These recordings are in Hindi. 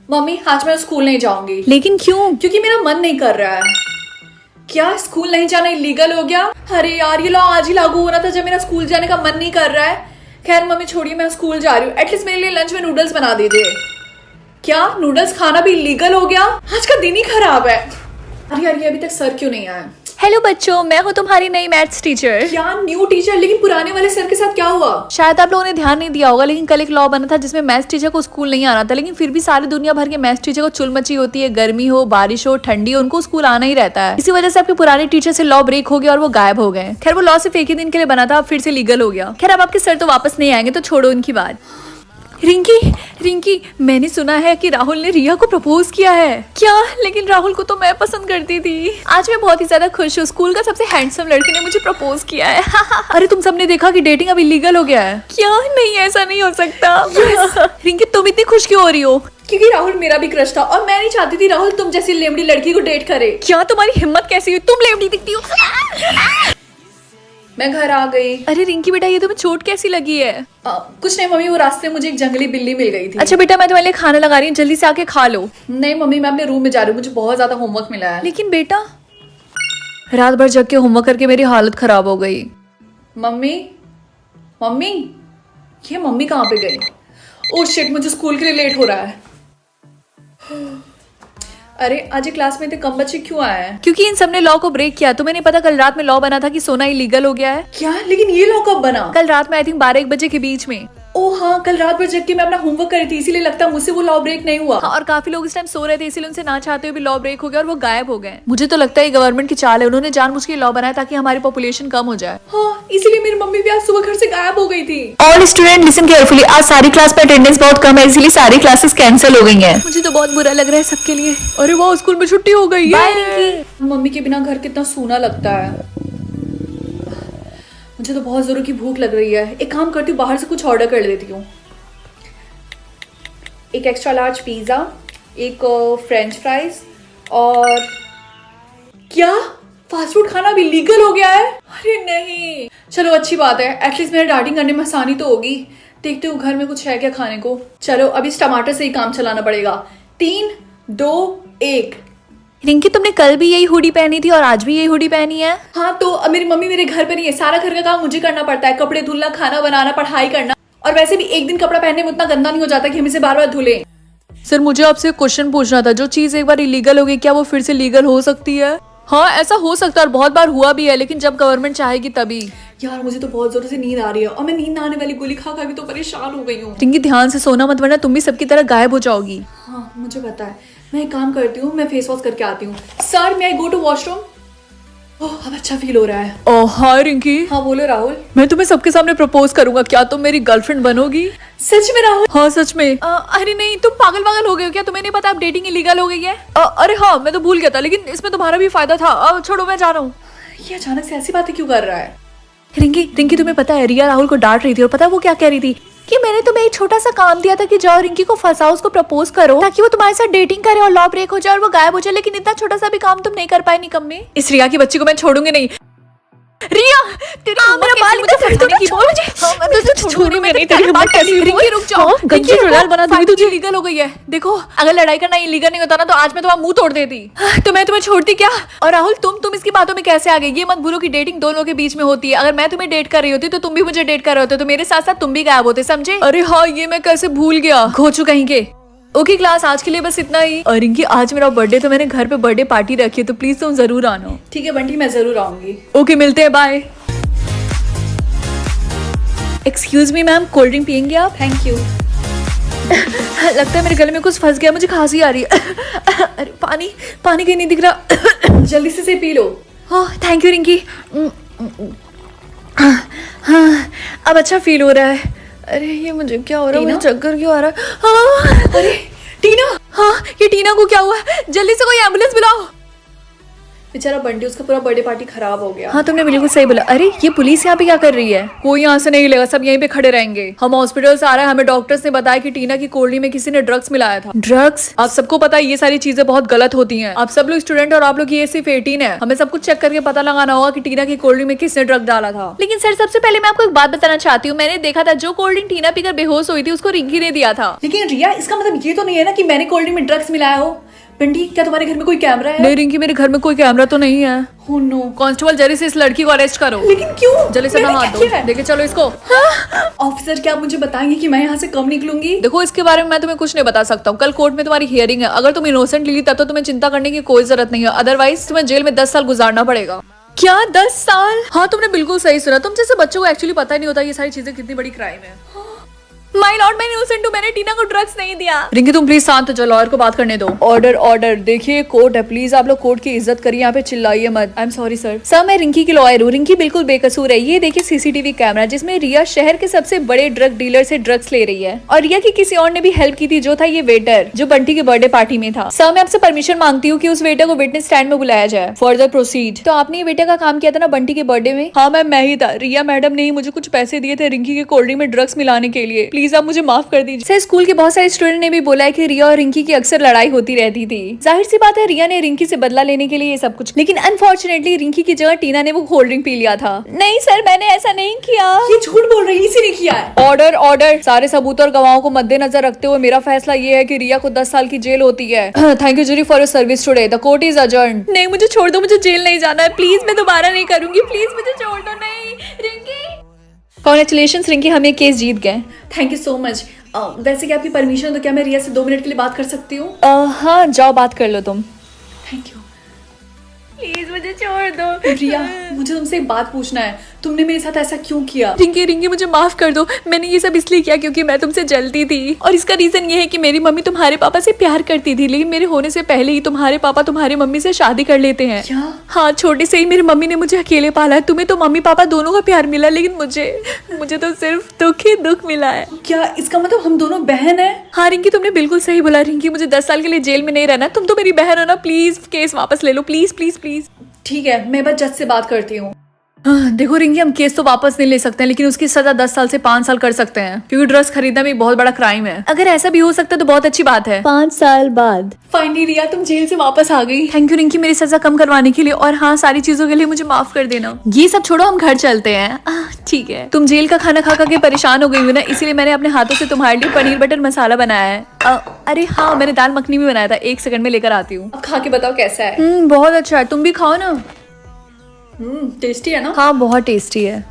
मम्मी आज मैं स्कूल नहीं जाऊंगी। लेकिन क्यों? क्योंकि मेरा मन नहीं कर रहा है। क्या स्कूल नहीं जाना इलीगल हो गया? अरे यार ये लॉ आज ही लागू हो रहा था जब मेरा स्कूल जाने का मन नहीं कर रहा है। खैर मम्मी छोड़िए, मैं स्कूल जा रही हूँ। एटलीस्ट मेरे लिए लंच में नूडल्स बना दीजिए। क्या नूडल्स खाना भी इलीगल हो गया? आज का दिन ही खराब है। अरे यार ये अभी तक सर क्यों नहीं आया? हेलो बच्चों, मैं हूँ तुम्हारी नई मैथ्स टीचर। क्या न्यू टीचर? लेकिन पुराने वाले सर के साथ क्या हुआ? शायद आप लोगों ने ध्यान नहीं दिया होगा, लेकिन कल एक लॉ बना था जिसमें मैथ्स टीचर को स्कूल नहीं आना था, लेकिन फिर भी सारी दुनिया भर के मैथ्स टीचर को चुल मची होती है। गर्मी हो, बारिश हो, ठंडी हो, उनको स्कूल आना ही रहता है। इसी वजह से आपके पुराने टीचर से लॉ ब्रेक हो गया और वो गायब हो गए। खैर वो लॉ सिर्फ एक ही दिन के लिए बना था, अब फिर से लीगल हो गया। खैर अब आपके सर तो वापस नहीं आएंगे, तो छोड़ो उनकी बात। रिंकी, मैंने सुना है कि राहुल ने रिया को प्रपोज किया है। क्या? लेकिन राहुल को तो मैं पसंद करती थी। आज मैं बहुत ही ज्यादा खुश हूँ, स्कूल का सबसे हैंडसम लड़के ने मुझे प्रपोज किया है। अरे तुम सबने देखा कि डेटिंग अब इलीगल हो गया है? क्या? नहीं, ऐसा नहीं हो सकता। रिंकी तुम इतनी खुश क्यों हो रही हो? क्योंकि राहुल मेरा भी क्रश था और मैं नहीं चाहती थी राहुल तुम जैसी लेमड़ी लड़की को डेट करे। क्या तुम्हारी हिम्मत कैसी हुई? तुम लेमड़ी दिखती हो। मैं घर आ गई। अरे रिंकी बेटा, ये तुम्हें चोट कैसी लगी है? कुछ नहीं मम्मी, वो रास्ते में मुझे एक जंगली बिल्ली मिल गई थी। अच्छा बेटा, मैं तुम्हारे लिए खाना लगा रही हूँ, जल्दी से आके खा लो। नहीं मम्मी, मैं अपने रूम में जा रही हूँ, मुझे बहुत ज्यादा होमवर्क मिला है। लेकिन बेटा, रात भर जग के होमवर्क करके मेरी हालत खराब हो गई। मम्मी ये मम्मी कहाँ पे गई? ओह शिट, मुझे स्कूल के लिए लेट हो रहा है। अरे आज ये क्लास में इतने कम बच्चे क्यों आए हैं? क्योंकि इन सब ने लॉ को ब्रेक किया। तुम्हें नहीं पता कल रात में लॉ बना था कि सोना इलीगल हो गया है? क्या? लेकिन ये लॉ कब बना? कल रात में आई थिंक 12-1 बजे के बीच में। ओह हाँ, कल रात भर जग के मैं अपना होमवर्क कर रही थी, इसीलिए लगता है मुझसे वो लॉ ब्रेक नहीं हुआ। हाँ, और काफी लोग इस टाइम सो रहे थे, इसीलिए उनसे ना चाहते हुए भी लॉ ब्रेक हो गया और वो गायब हो गए। मुझे तो लगता है गवर्नमेंट की चाल है, उन्होंने जानबूझ के लॉ बनाया ताकि हमारी पॉपुलेशन कम हो जाए। हाँ, इसीलिए मेरी मम्मी भी आज सुबह घर से गायब हो गई थी। ऑल स्टूडेंट लिसन केयरफुली, आज सारी क्लास में अटेंडेंस बहुत कम है, इसीलिए सारी क्लासेस कैंसिल हो गई हैं। मुझे तो बहुत बुरा लग रहा है सबके लिए। अरे वाह, स्कूल में छुट्टी हो गई है। मम्मी के बिना घर कितना सूना लगता है। मुझे तो बहुत जोरों की भूख लग रही है। एक काम करती हूँ, बाहर से कुछ ऑर्डर कर लेती हूँ। एक एक्स्ट्रा लार्ज पिज्जा, एक फ्रेंच फ्राइज और क्या फास्ट फूड खाना भी लीगल हो गया है? अरे नहीं, चलो अच्छी बात है, एटलीस्ट मेरे डाइटिंग करने में आसानी तो होगी। देखते हूँ घर में कुछ है क्या खाने को। चलो अभी इस टमाटर से ही काम चलाना पड़ेगा। 3, 2, 1। रिंकी तुमने कल भी यही हुडी पहनी थी और आज भी यही हुडी पहनी है? हाँ तो अब मेरी मम्मी मेरे घर पे नहीं है, सारा घर का काम मुझे करना पड़ता है। कपड़े धुलना, खाना बनाना, पढ़ाई करना, और वैसे भी एक दिन कपड़ा पहनने में उतना गंदा नहीं हो जाता कि हम इसे बार बार धुले। सर मुझे आपसे क्वेश्चन पूछना था, जो चीज एक बार इलीगल हो गई क्या वो फिर से लीगल हो सकती है? हाँ ऐसा हो सकता है और बहुत बार हुआ भी है, लेकिन जब गवर्नमेंट चाहेगी तभी। यार मुझे तो बहुत जोरों से नींद आ रही है और मैं नींद आने वाली गोली खा खा भी तो परेशान हो गई हूँ। रिंकी ध्यान से सोना मत, वरना तुम भी सबकी तरह गायब हो जाओगी। हाँ मुझे पता है, मैं एक काम करती हूँ, मैं फेस वॉश करके आती हूँ। सर मैं गो टू वॉशरूम। ओह अब अच्छा फील हो रहा है। ओह हाय रिंकी। हाँ बोलो राहुल। मैं तुम्हें सबके सामने प्रपोज करूंगा, क्या तुम मेरी गर्लफ्रेंड बनोगी? सच में राहुल? हाँ सच में। अरे नहीं, तुम पागल हो गए हो क्या? तुम्हें नहीं पता अब डेटिंग इलीगल हो गई है? अरे हाँ मैं तो भूल गया था, लेकिन इसमें तुम्हारा भी फायदा था। छोड़ो मैं जा रहा हूँ। ये अचानक से ऐसी बातें क्यों कर रहा है? रिंकी तुम्हें पता है रिया राहुल को डांट रही थी, और पता है वो क्या कह रही थी? कि मैंने तुम्हें एक छोटा सा काम दिया था कि जाओ रिंकी को फंसाओ, उसको प्रपोज करो ताकि वो तुम्हारे साथ डेटिंग करे और लॉ ब्रेक हो जाए और वो गायब हो जाए, लेकिन इतना छोटा सा भी काम तुम नहीं कर पाए निकम्मे। इस रिया की बच्ची को मैं छोड़ूंगी नहीं। रिया तेरी मेरा बाल मुझे फंसाने की बोल मुझे तो छोड़ूंगी मैं नहीं, तेरी बात कैसी? रिंकी रुक जाओ, गंजी रोलाल बना दूंगी तुझे। लीगल हो गई है देखो, अगर लड़ाई करना इलीगल नहीं होता ना तो आज मैं तुम्हारा मुंह तोड़ देती। तो मैं तुम्हें छोड़ती क्या? और राहुल तुम इसकी बातों में कैसे आ गई? ये मत भूलो कि डेटिंग दो लोगों के बीच में होती है। अगर मैं तुम्हें डेट कर रही होती तो तुम भी मुझे डेट कर रहे होते, तो मेरे साथ साथ तुम भी गायब होते, समझे? अरे हाँ ये मैं कैसे भूल गया, घोचू कहीं के। ओके क्लास आज के लिए बस इतना ही। और रिंकी आज मेरा बर्थडे, तो मैंने घर पे बर्थडे पार्टी रखी है, तो प्लीज तुम जरूर आना। ठीक है बंटी, मैं जरूर आऊंगी। ओके मिलते हैं, bye. Excuse me ma'am, cold drink पियेंगे आप? Thank you. लगता है मेरे गले में कुछ फंस गया, मुझे खांसी आ रही है। अरे पानी कहीं नहीं दिख रहा। जल्दी से P low. Oh thank you Rinki. हाँ अब अच्छा फील हो रहा है। अरे ये मुझे क्या हो रहा है? मुझे चक्कर क्यों आ रहा है? हाँ अरे टीना। हाँ ये टीना को क्या हुआ? जल्दी से कोई एम्बुलेंस बुलाओ। बेचारा बंटी, उसका पूरा बर्थडे पार्टी खराब हो गया। हाँ तुमने बिल्कुल सही बोला। अरे ये पुलिस यहाँ पे क्या कर रही है? कोई यहाँ से नहीं लेगा, सब यहीं पे खड़े रहेंगे। हम हॉस्पिटल से आ रहे हैं, हमें डॉक्टर्स ने बताया कि टीना की कोल्डी में किसी ने ड्रग्स मिलाया था। ड्रग्स? आप सबको पता है ये सारी चीजें बहुत गलत होती हैं। आप सब लोग स्टूडेंट और आप लोग ये सिर्फ 18 है। हमें सब कुछ चेक करके पता लगाना होगा कि टीना की कोल्ड ड्रिंक में किसने ड्रग डाला था। लेकिन सर सबसे पहले मैं आपको एक बात बताना चाहती हूँ, मैंने देखा था जो कोल्ड ड्रिंक टीना पीकर बेहोश हुई थी उसको रिंकी ने दिया था। लेकिन रिया, इसका मतलब ये तो नहीं है ना कि मैंने कोल्ड ड्रिंक में ड्रग्स मिलाया हो। बंटी, क्या तुम्हारे घर में कोई कैमरा है? नहीं रिंकी, मेरे घर में कोई कैमरा तो नहीं है। Oh no। कांस्टेबल जल्दी से इस लड़की को अरेस्ट करो। लेकिन क्यों? जल्दी से हाथ दो, लेके चलो इसको। ऑफिसर, क्या आप मुझे बताएंगे कि मैं यहाँ से कब निकलूंगी? देखो इसके बारे में मैं तुम्हें कुछ नहीं बता सकता हूँ। कल कोर्ट में तुम्हारी हियरिंग है। अगर तुम इनोसेंट ली तब तो तुम्हें चिंता करने की कोई जरूरत नहीं है, अदरवाइज तुम्हें जेल में 10 साल गुजारना पड़ेगा। क्या 10 साल? हाँ, तुमने बिल्कुल सही सुना। तुम जैसे बच्चों को एक्चुअली पता ही नहीं होता ये सारी चीजें कितनी बड़ी क्राइम है। माय लॉर्ड, मैं इनोसेंट हूँ, मैंने टीना को ड्रग्स नहीं दिया। रिंकी, तुम प्लीज शांत हो जाओ, लॉयर को बात करने दो। Order order. देखिए कोर्ट है, प्लीज आप लोग कोर्ट की इज्जत करिए, यहाँ पे चिल्लाइए मत। I am sorry sir. Sir मैं रिंकी की लॉयर हूँ, रिंकी बिल्कुल बेकसूर है। ये देखिए सीसीटीवी कैमरा जिसमें रिया शहर के सबसे बड़े ड्रग डीलर से ड्रग्स ले रही है, और रिया की किसी और ने भी हेल्प की थी, जो था ये वेटर जो बंटी के बर्थडे पार्टी में था। सर मैं आपसे परमिशन मांगती हूँ कि उस वेटर को विटनेस स्टैंड में बुलाया जाए। Further proceed. तो आपने ये वेटर का काम किया था ना बंटी के बर्थडे में? हाँ मैम, मैं ही था। रिया मैडम ने ही मुझे कुछ पैसे दिए थे रिंकी के कोल्ड ड्रिंक में ड्रग्स मिलाने के लिए। प्लीज आप मुझे माफ कर दीजिए। सर स्कूल के बहुत सारे स्टूडेंट ने भी बोला है कि रिया और रिंकी की अक्सर लड़ाई होती रहती थी। जाहिर सी बात है रिया ने रिंकी से बदला लेने के लिए ये सब कुछ, लेकिन अनफॉर्चुनेटली रिंकी की जगह टीना ने वो कोल्ड ड्रिंक पी लिया था। नहीं सर, मैंने ऐसा नहीं किया। ये झूठ बोल रही है, इसी ने किया है। Order order. सारे सबूत और गवाहों को मद्देनजर रखते हुए मेरा फैसला ये है कि रिया को 10 साल की जेल होती है। Thank you jury for your service today. The court is adjourned. नहीं मुझे छोड़ दो, मुझे जेल नहीं जाना है प्लीज, मैं दोबारा नहीं करूंगी, प्लीज मुझे छोड़ दो। नहीं रिंकी। कॉन्ग्रेचुलेशंस रिंकी, हम ये केस जीत गए। Thank you so much. वैसे क्या आपकी परमिशन तो क्या मैं रिया से 2 मिनट के लिए बात कर सकती हूँ? हाँ जाओ बात कर लो तुम। Thank you. प्लीज मुझे छोड़ दो। रिया, मुझे तुमसे एक बात पूछना है, तुमने मेरे साथ ऐसा क्यों किया? रिंकी रिंकी मुझे माफ कर दो, मैंने ये सब इसलिए किया क्योंकि मैं तुमसे जलती थी, और इसका रीजन ये है कि मेरी मम्मी तुम्हारे पापा से प्यार करती थी, लेकिन मेरे होने से पहले ही तुम्हारे पापा तुम्हारी मम्मी से शादी कर लेते हैं। क्या? हाँ, छोटे से ही मेरी मम्मी ने मुझे अकेले पाला है। तुम्हें तो मम्मी पापा दोनों का प्यार मिला, लेकिन मुझे तो सिर्फ दुख ही दुख मिला है। क्या इसका मतलब हम दोनों बहन है? हाँ रिंकी, तुमने बिल्कुल सही बोला। रिंकी, मुझे 10 साल के लिए जेल में नहीं रहना, तुम तो मेरी बहन हो ना। प्लीज केस वापस ले लो, प्लीज प्लीज प्लीज। ठीक है, मैं बस जज से बात करती हूँ। देखो रिंकी, हम केस तो वापस नहीं ले सकते हैं, लेकिन उसकी सजा 10 साल से 5 साल कर सकते हैं, क्योंकि ड्रग्स खरीदना भी बहुत बड़ा क्राइम है। अगर ऐसा भी हो सकता है तो बहुत अच्छी बात है। 5 साल बाद फाइनली रिया, तुम जेल से वापस आ गई। थैंक यू रिंकी, मेरी सजा कम करवाने के लिए, और हाँ सारी चीजों के लिए मुझे माफ कर देना। ये सब छोड़ो, हम घर चलते हैं। ठीक है। तुम जेल का खाना खा खा के परेशान हो गई हो ना, इसीलिए मैंने अपने हाथों से तुम्हारे लिए पनीर बटर मसाला बनाया है। अरे हाँ, मैंने दाल मखनी भी बनाया था, 1 सेकंड में लेकर आती हूँ। अब खा के बताओ कैसा है। बहुत अच्छा है, तुम भी खाओ ना। टेस्टी है ना? हाँ बहुत टेस्टी है।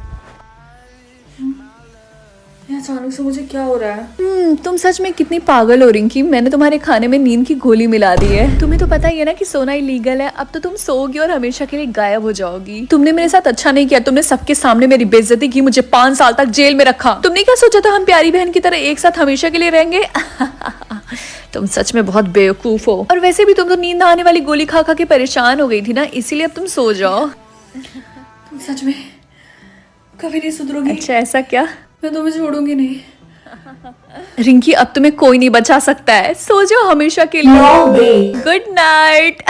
अचानक से मुझे क्या हो रहा है? तुम सच में कितनी पागल हो रिंकी, मैंने तुम्हारे खाने में नींद की गोली मिला दी है। तुम्हें तो पता ही है ना कि सोना इलीगल है। अब तो तुम सोओगी और हमेशा के लिए गायब हो जाओगी। तुमने मेरे साथ अच्छा नहीं किया, तुमने सबके सामने मेरी बेइज्जती की, मुझे 5 साल तक जेल में रखा। तुमने क्या सोचा था हम प्यारी बहन की तरह एक साथ हमेशा के लिए रहेंगे? तुम सच में बहुत बेवकूफ हो। और वैसे भी तुम तो नींद आने वाली गोली खा खा के परेशान हो गई थी ना, इसीलिए अब तुम सो जाओ। तुम सच में कभी नहीं सुधरोगी? अच्छा ऐसा क्या? मैं तुम्हें छोड़ूंगी नहीं। रिंकी, अब तुम्हें कोई नहीं बचा सकता है, सो जाओ हमेशा के लिए। Good night.